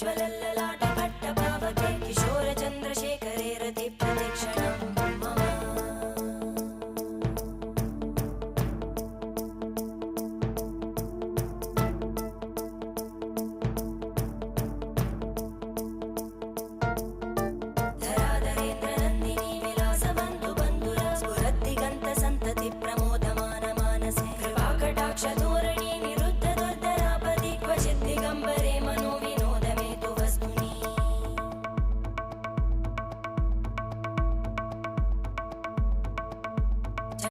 ज्वलल्ललाट पट्टपावके किशोर चन्द्रशेखरे रति प्रतीक्षणं मम धराधरेन्द्र नन्दिनी विलास बन्धु बन्धुरा स्फुरद्दिगन्त सन्तति प्रमोदमान मानसे कृपाकटाक्ष धोरणी निरुद्ध दुर्धरापदि क्वचित् दिगम्बरे मनो